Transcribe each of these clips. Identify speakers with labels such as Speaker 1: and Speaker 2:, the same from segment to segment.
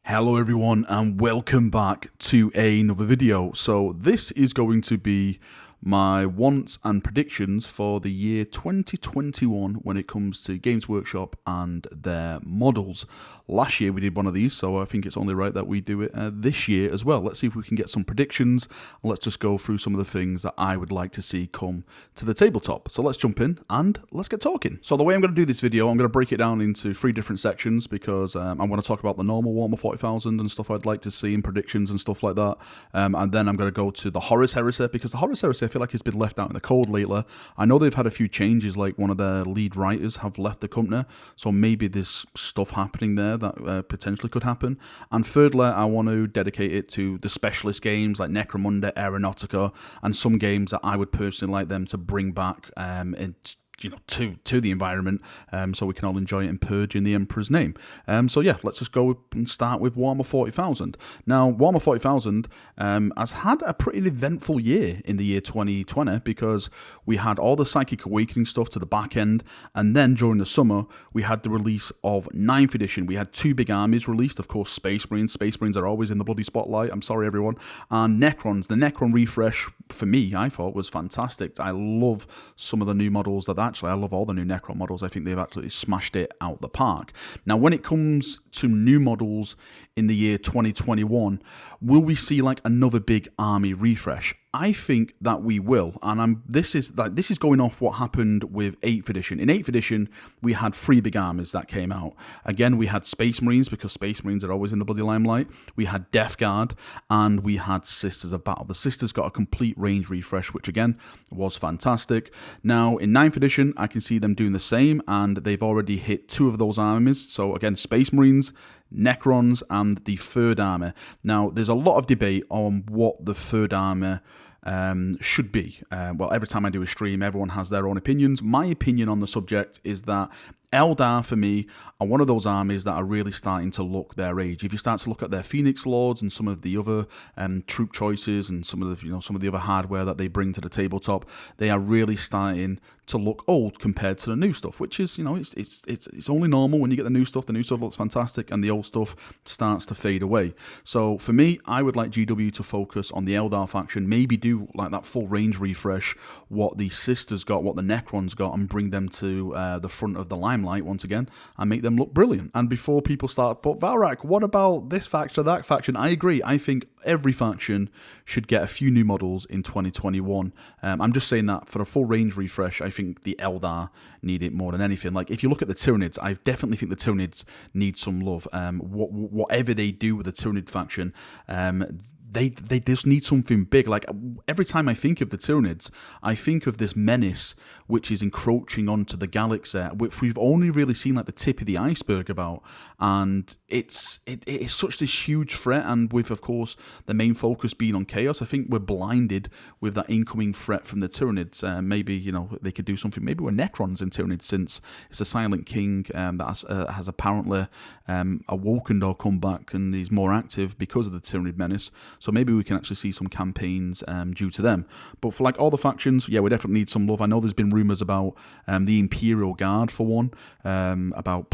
Speaker 1: Hello everyone and welcome back to another video. So this is going to be my wants and predictions for the year 2021 when it comes to Games Workshop and their models. Last year we did one of these, so I think it's only right that we do it this year as well. Let's see if we can get some predictions. Let's just go through some of the things that I would like to see come to the tabletop. So let's jump in and let's get talking. So the way I'm going to do this video, I'm going to break it down into 3 different sections because I'm going to talk about the normal Warhammer 40,000 and stuff I'd like to see in predictions and stuff like that. And then I'm going to go to the Horus Heresy, because the Horus Heresy I feel like it's been left out in the cold lately. I know they've had a few changes, like one of their lead writers have left the company, so maybe there's stuff happening there that potentially could happen. And thirdly, I want to dedicate it to the specialist games like Necromunda, Aeronautica, and some games that I would personally like them to bring back to the environment, so we can all enjoy it and purge in the Emperor's name. So yeah, let's just go and start with Warhammer 40,000. Now, Warhammer 40,000 has had a pretty eventful year in the year 2020 because we had all the Psychic Awakening stuff to the back end, and then during the summer we had the release of 9th edition. We had 2 big armies released, of course, Space Marines. Space Marines are always in the bloody spotlight, I'm sorry everyone. And Necrons. The Necron refresh, for me, I thought was fantastic. I love some of the new models that I love all the new Necron models. I think they've actually smashed it out the park. Now, when it comes to new models in the year 2021, will we see like another big army refresh? I think that we will, and this is going off what happened with 8th edition. In 8th edition, we had 3 big armies that came out. Again, we had Space Marines, because Space Marines are always in the bloody limelight. We had Death Guard, and we had Sisters of Battle. The Sisters got a complete range refresh, which again was fantastic. Now, in 9th edition, I can see them doing the same, and they've already hit 2 of those armies. So again, Space Marines, Necrons, and the 3rd army. Now, there's a lot of debate on what the 3rd army should be. Well, every time I do a stream, everyone has their own opinions. My opinion on the subject is that Eldar, for me, are one of those armies that are really starting to look their age. If you start to look at their Phoenix Lords and some of the other troop choices and some of the other hardware that they bring to the tabletop, they are really starting to look old compared to the new stuff, which is, it's only normal when you get the new stuff. The new stuff looks fantastic and the old stuff starts to fade away. So for me, I would like GW to focus on the Eldar faction, maybe do like that full range refresh, what the Sisters got, what the Necrons got, and bring them to the front of the limelight once again and make them look brilliant. And before people start, but Valrak, what about this faction or that faction? I agree. I think every faction should get a few new models in 2021. I'm just saying that for a full range refresh, I think the Eldar need it more than anything. Like, if you look at the Tyranids, I definitely think the Tyranids need some love. Whatever they do with the Tyranid faction, they just need something big. Like, every time I think of the Tyranids, I think of this menace which is encroaching onto the galaxy, which we've only really seen like the tip of the iceberg about, and it's such this huge threat. And with, of course, the main focus being on chaos, I think we're blinded with that incoming threat from the Tyranids. Maybe they could do something. Maybe we're Necrons in Tyranids, since it's a Silent King that has apparently awoken or come back and is more active because of the Tyranid menace. So maybe we can actually see some campaigns due to them. But for like all the factions, yeah, we definitely need some love. I know there's been rumours about the Imperial Guard, for one, about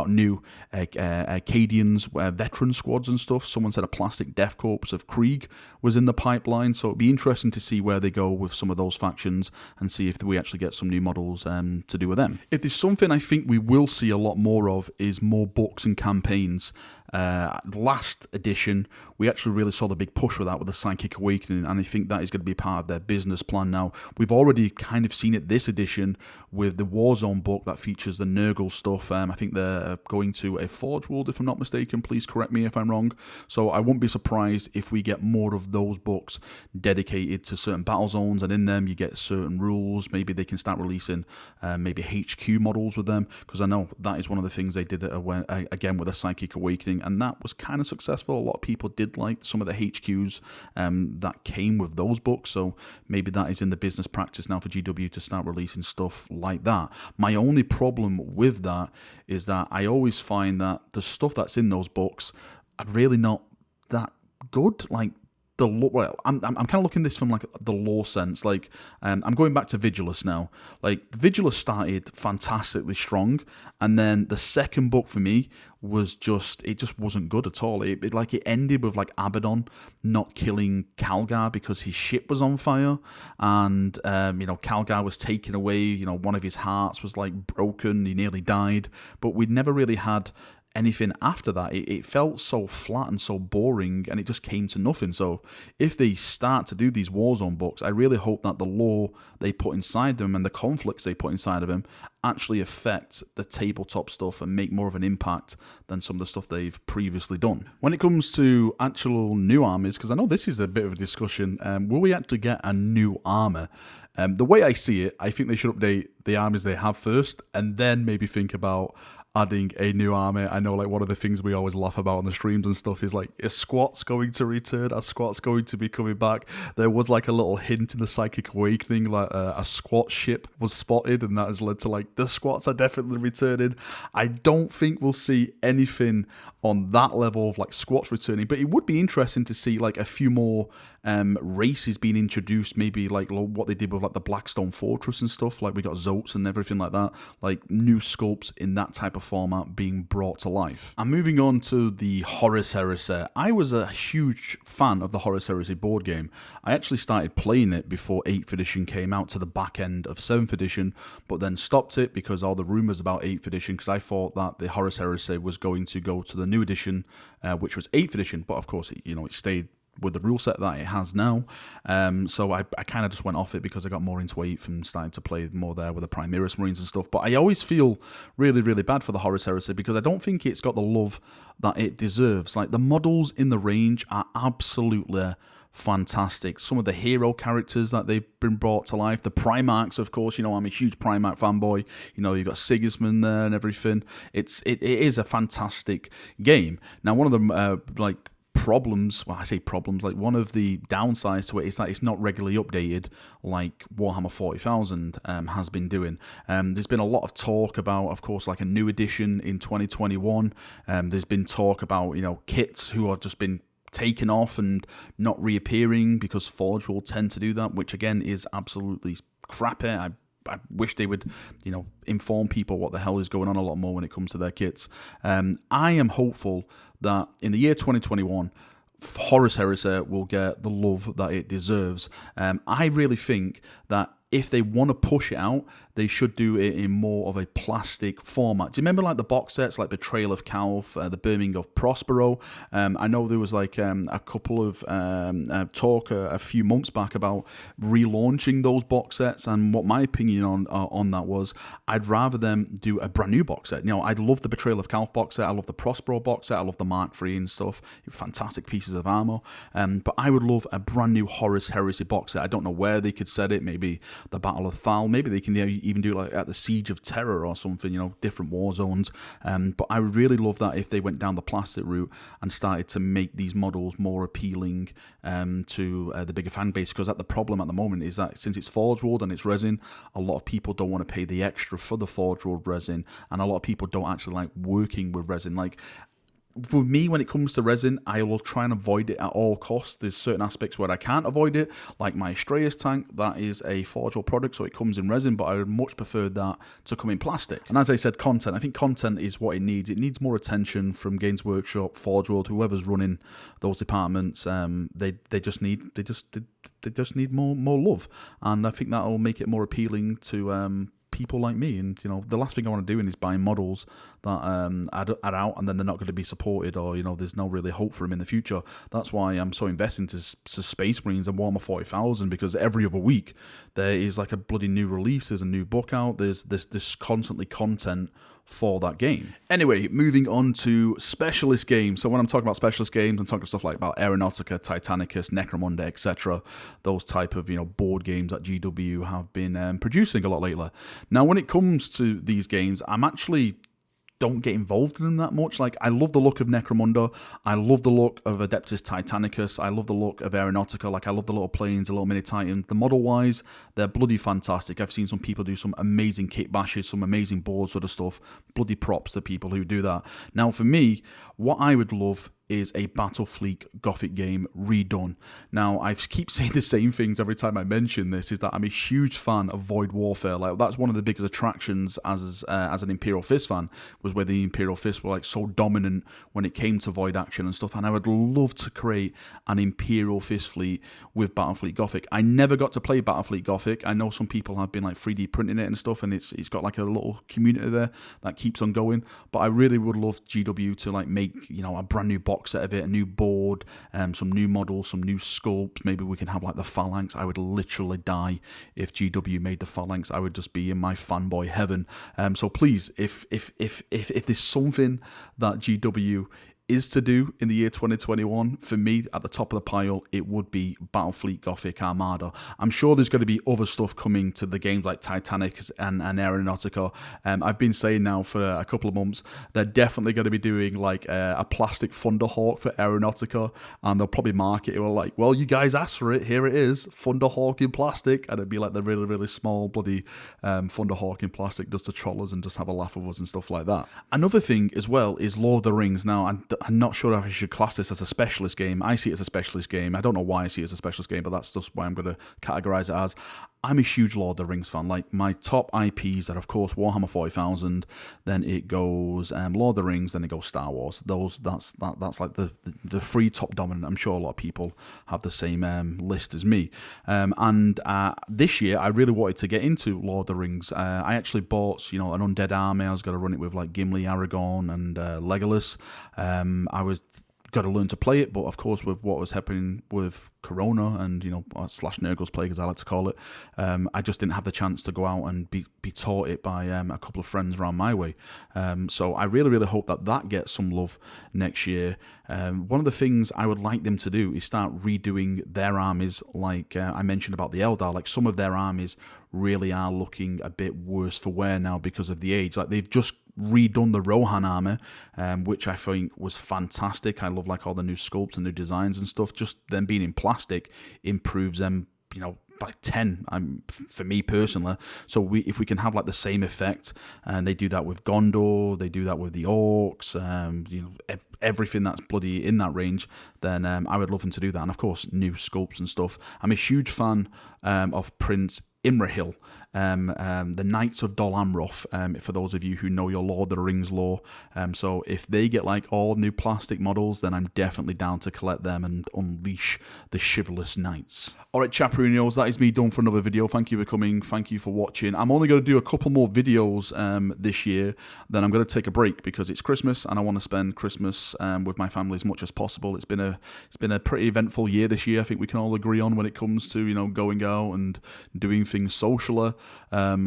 Speaker 1: new Acadians, veteran squads and stuff. Someone said a plastic Death Corps of Krieg was in the pipeline. So it'd be interesting to see where they go with some of those factions and see if we actually get some new models to do with them. If there's something I think we will see a lot more of, is more books and campaigns. Last edition, we actually really saw the big push with that, with the Psychic Awakening, and I think that is going to be part of their business plan now. We've already kind of seen it this edition with the Warzone book that features the Nurgles stuff. I think they're going to a Forge World, if I'm not mistaken. Please correct me if I'm wrong. So I won't be surprised if we get more of those books dedicated to certain battle zones, and in them you get certain rules. Maybe they can start releasing maybe HQ models with them, because I know that is one of the things they did again with the Psychic Awakening, and that was kind of successful. A lot of people did like some of the HQs that came with those books, so maybe that is in the business practice now for GW to start releasing stuff like that. My only problem with that is that I always find that the stuff that's in those books are really not that good. Like, well, I'm kind of looking at this from like the lore sense. Like, I'm going back to Vigilus now. Like, Vigilus started fantastically strong, and then the second book for me was just wasn't good at all. It ended with like Abaddon not killing Calgar because his ship was on fire, and Calgar was taken away. One of his hearts was like broken. He nearly died, but we'd never really had anything after that. It felt so flat and so boring, and it just came to nothing. So if they start to do these Warzone books, I really hope that the lore they put inside them and the conflicts they put inside of them actually affect the tabletop stuff and make more of an impact than some of the stuff they've previously done. When it comes to actual new armies, because I know this is a bit of a discussion, will we actually get a new armor? The way I see it, I think they should update the armies they have first, and then maybe think about adding a new army. I know, like, one of the things we always laugh about on the streams and stuff is like, is squats going to return? Are squats going to be coming back? There was like a little hint in the Psychic Awakening, like a squat ship was spotted, and that has led to like the squats are definitely returning. I don't think we'll see anything on that level of like squats returning, but it would be interesting to see like a few more races being introduced, maybe like what they did with like the Blackstone Fortress and stuff. Like, we got Zotes and everything like that, like new sculpts in that type of format being brought to life. And moving on to the Horus Heresy, I was a huge fan of the Horus Heresy board game. I actually started playing it before 8th edition came out to the back end of 7th edition, but then stopped it because all the rumours about 8th edition, because I thought that the Horus Heresy was going to go to the new edition, which was 8th edition, but of course it stayed with the rule set that it has now. So I kind of just went off it because I got more into 8th and started to play more there with the Primaris Marines and stuff. But I always feel really, really bad for the Horus Heresy because I don't think it's got the love that it deserves. Like, the models in the range are absolutely fantastic. Some of the hero characters that they've been brought to life, the Primarchs, of course, I'm a huge Primarch fanboy. You've got Sigismund there and everything. It is a fantastic game. Now, one of them problems, well, I say problems, like one of the downsides to it is that it's not regularly updated like Warhammer 40,000 has been doing. There's been a lot of talk about, of course, like a new edition in 2021. There's been talk about, kits who have just been taken off and not reappearing because Forge will tend to do that, which again is absolutely crappy. I wish they would, inform people what the hell is going on a lot more when it comes to their kits. I am hopeful that in the year 2021, Horus Heresy will get the love that it deserves. I really think that if they want to push it out, they should do it in more of a plastic format. Do you remember like the box sets, like Betrayal of Calf, the Burning of Prospero? I know there was like a couple of talk a few months back about relaunching those box sets, and what my opinion on that was, I'd rather them do a brand new box set. I'd love the Betrayal of Calf box set, I love the Prospero box set, I love the Mark III and stuff, fantastic pieces of armor, but I would love a brand new Horus Heresy box set. I don't know where they could set it, maybe the Battle of Thal, maybe they can even do like at the Siege of Terror or something, different war zones. But I would really love that if they went down the plastic route and started to make these models more appealing to the bigger fan base, because the problem at the moment is that since it's Forge World and it's resin, a lot of people don't want to pay the extra for the Forge World resin, and a lot of people don't actually like working with resin. Like, for me, when it comes to resin, I will try and avoid it at all costs. There's certain aspects where I can't avoid it, like my Astraeus tank. That is a Forge World product, so it comes in resin, but I would much prefer that to come in plastic. And as I said, content. I think content is what it needs. It needs more attention from Games Workshop, Forge World, whoever's running those departments. They just need more love, and I think that will make it more appealing to people like me. And the last thing I want to do is buying models that are out and then they're not going to be supported, or there's no really hope for them in the future. That's why I'm so invested into Space Marines and Warhammer 40,000, because every other week there is like a bloody new release, there's a new book out, there's constantly content for that game. Anyway, moving on to specialist games. So when I'm talking about specialist games, I'm talking stuff like about Aeronautica, Titanicus, Necromunda, etc. Those type of board games that GW have been producing a lot lately. Now, when it comes to these games, I'm actually don't get involved in them that much. Like, I love the look of Necromunda, I love the look of Adeptus Titanicus, I love the look of Aeronautica, like I love the little planes, the little mini Titans. The model-wise, they're bloody fantastic. I've seen some people do some amazing kit bashes, some amazing board sort of stuff. Bloody props to people who do that. Now, for me, what I would love is a Battlefleet Gothic game redone. Now, I keep saying the same things every time I mention this, is that I'm a huge fan of Void Warfare. Like, that's one of the biggest attractions as an Imperial Fist fan, was where the Imperial Fist were like so dominant when it came to Void action and stuff, and I would love to create an Imperial Fist fleet with Battlefleet Gothic. I never got to play Battlefleet Gothic. I know some people have been like 3D printing it and stuff, and it's got like a little community there that keeps on going, but I really would love GW to like make, you know, a brand new box set of it, a new board, some new models, some new sculpts. Maybe we can have like the phalanx. I would literally die if GW made the phalanx. I would just be in my fanboy heaven. So please, if there's something that GW is to do in the year 2021, for me, at the top of the pile, it would be Battlefleet Gothic Armada. I'm sure there's going to be other stuff coming to the games like Titanic and Aeronautica. I've been saying now for a couple of months, they're definitely going to be doing like a plastic Thunderhawk for Aeronautica, and they'll probably market it like, well, you guys asked for it, here it is, Thunderhawk in plastic, and it'd be like the really, really small bloody Thunderhawk in plastic just to troll us and just have a laugh with us and stuff like that. Another thing as well is Lord of the Rings. Now, I'm not sure if I should class this as a specialist game. I see it as a specialist game. I don't know why I see it as a specialist game, but that's just why I'm going to categorize it as. I'm a huge Lord of the Rings fan. Like, my top IPs are, of course, Warhammer 40,000, then it goes Lord of the Rings, then it goes Star Wars. That's like the three top dominant. I'm sure a lot of people have the same list as me. And this year, I really wanted to get into Lord of the Rings. I actually bought, you know, an undead army. I was going to run it with like Gimli, Aragorn, and Legolas. I was got to learn to play it, but of course with what was happening with Corona and, you know, slash Nurgles plague as I like to call it, I just didn't have the chance to go out and be taught it by a couple of friends around my way. So I really hope that gets some love next year. One of the things I would like them to do is start redoing their armies, like I mentioned about the Eldar. Like, some of their armies really are looking a bit worse for wear now because of the age. Like, they've just redone the Rohan armor, which I think was fantastic. I love like all the new sculpts and new designs and stuff. Just them being in plastic improves them, you know, by 10 for me personally. So if we can have like the same effect, and they do that with Gondor, they do that with the Orcs, you know, everything that's bloody in that range, then I would love them to do that. And of course, new sculpts and stuff. I'm a huge fan of Prince Imrahil, the Knights of Dol Amroth, for those of you who know your Lord of the Rings lore. So if they get like all new plastic models, then I'm definitely down to collect them and unleash the chivalrous knights. Alright, Chaperoonios, that is me done for another video. Thank you for coming, thank you for watching. I'm only going to do a couple more videos this year, then I'm going to take a break because it's Christmas and I want to spend Christmas with my family as much as possible. It's been a pretty eventful year this year, I think we can all agree on, when it comes to, you know, going out and doing things socially.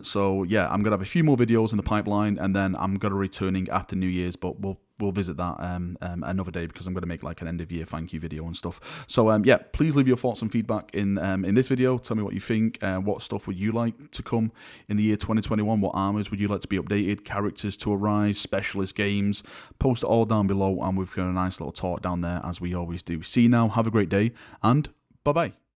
Speaker 1: So yeah, I'm gonna have a few more videos in the pipeline, and then I'm gonna returning after New Year's, but we'll visit that another day, because I'm gonna make like an end of year thank you video and stuff. So yeah, please leave your thoughts and feedback in this video. Tell me what you think. What stuff would you like to come in the year 2021? What armies would you like to be updated? Characters to arrive? Specialist games? Post it all down below, and we've got a nice little talk down there as we always do. See you now. Have a great day, and bye bye.